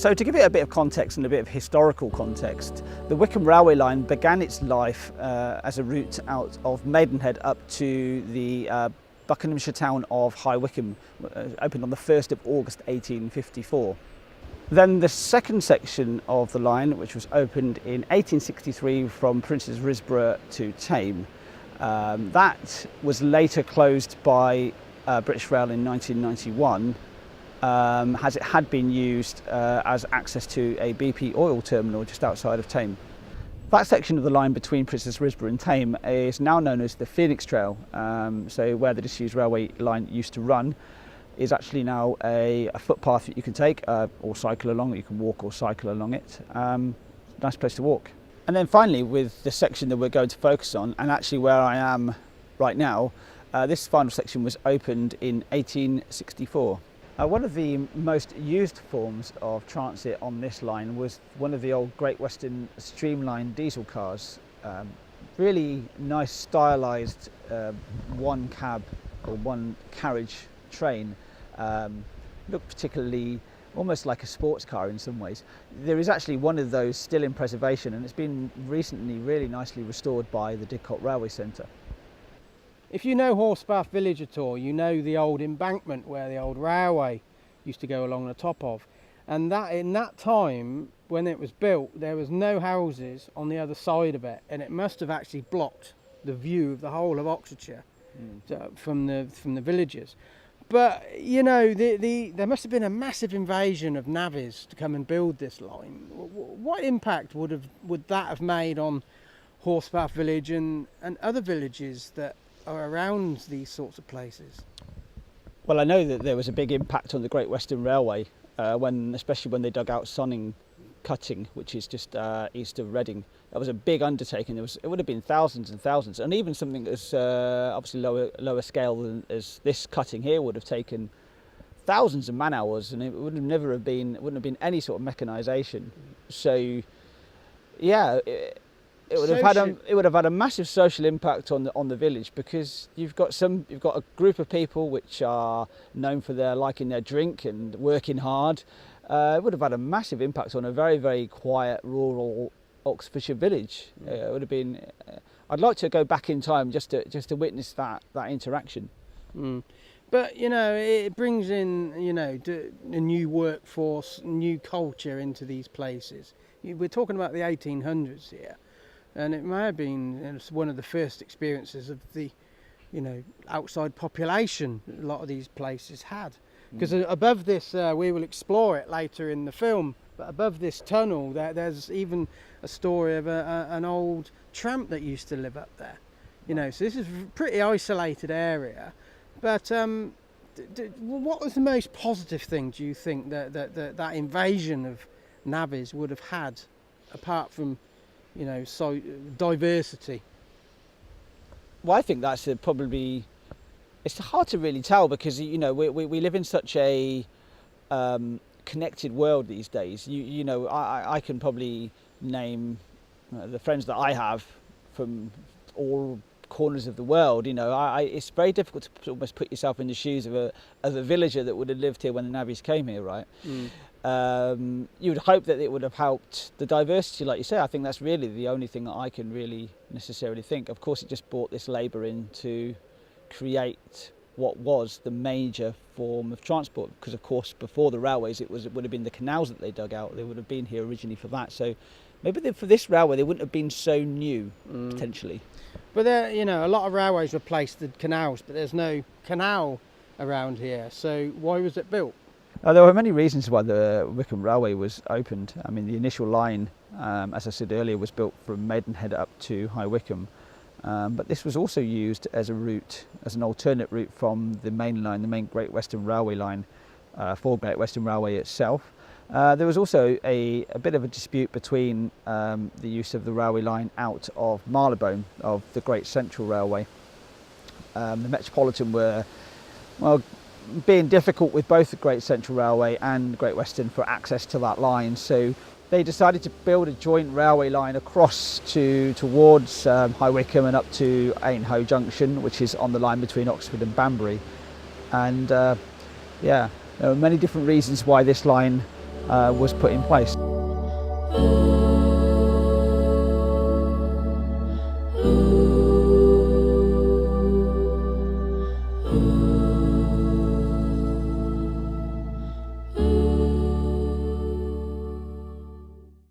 So to give it a bit of context and a bit of historical context, the Wycombe railway line began its life as a route out of Maidenhead up to the Buckinghamshire town of High Wycombe, opened on the 1st of August 1854. Then the second section of the line, which was opened in 1863 from Princes Risborough to Thame, that was later closed by British Rail in 1991, as it had been used as access to a BP oil terminal just outside of Thame. That section of the line between Princes Risborough and Thame is now known as the Phoenix Trail. So where the disused railway line used to run is actually now a footpath that you can take or cycle along. You can walk or cycle along it. Nice place to walk. And then finally, with the section that we're going to focus on, and actually where I am right now, this final section was opened in 1864. One of the most used forms of transit on this line was one of the old Great Western streamlined diesel cars. Really nice stylised one cab or one carriage train. Looked particularly almost like a sports car in some ways. There is actually one of those still in preservation, and it's been recently really nicely restored by the Didcot Railway Centre. If you know Horsebath Village at all, you know the old embankment where the old railway used to go along the top of. And that in that time, when it was built, there was no houses on the other side of it, and it must have actually blocked the view of the whole of Oxfordshire from the villages. But you know, there must have been a massive invasion of navvies to come and build this line. What impact would that have made on Horsebath Village and other villages that are around these sorts of places? Well, I know that there was a big impact on the Great Western Railway, especially when they dug out Sonning Cutting, which is just east of Reading. That was a big undertaking. It would have been thousands and thousands, and even something as obviously lower scale than as this cutting here would have taken thousands of man hours, and it wouldn't have been any sort of mechanisation. So, yeah. It would have had a massive social impact on the village, because you've got a group of people which are known for their liking their drink and working hard. It would have had a massive impact on a very, very quiet rural Oxfordshire village. It would have been. I'd like to go back in time just to witness that interaction. But you know, it brings in a new workforce, new culture into these places. We're talking about the 1800s here. And it may have been one of the first experiences of the, outside population that a lot of these places had. Because above this, we will explore it later in the film, but above this tunnel, there's even a story of an old tramp that used to live up there. So this is a pretty isolated area. But what was the most positive thing, do you think, that invasion of navvies would have had, apart from so diversity? Well, I think that's probably, it's hard to really tell, because we live in such a connected world these days. I can probably name the friends that I have from all corners of the world. It's very difficult to almost put yourself in the shoes of a villager that would have lived here when the navvies came here, right? You would hope that it would have helped the diversity, like you say. I think that's really the only thing that I can really necessarily think. Of course, it just brought this labour in to create what was the major form of transport, because of course before the railways it would have been the canals that they dug out. They would have been here originally for that. So maybe for this railway they wouldn't have been so new, potentially. But there, a lot of railways replaced the canals, but there's no canal around here. So why was it built? There were many reasons why the Wycombe Railway was opened. I mean, the initial line, as I said earlier, was built from Maidenhead up to High Wycombe. But this was also used as an alternate route from the main line, the main Great Western Railway line, for Great Western Railway itself. There was also a bit of a dispute between the use of the railway line out of Marylebone, of the Great Central Railway. The Metropolitan were, being difficult with both the Great Central Railway and Great Western for access to that line, so they decided to build a joint railway line across towards High Wycombe and up to Ainhoe Junction, which is on the line between Oxford and Banbury. And there were many different reasons why this line was put in place.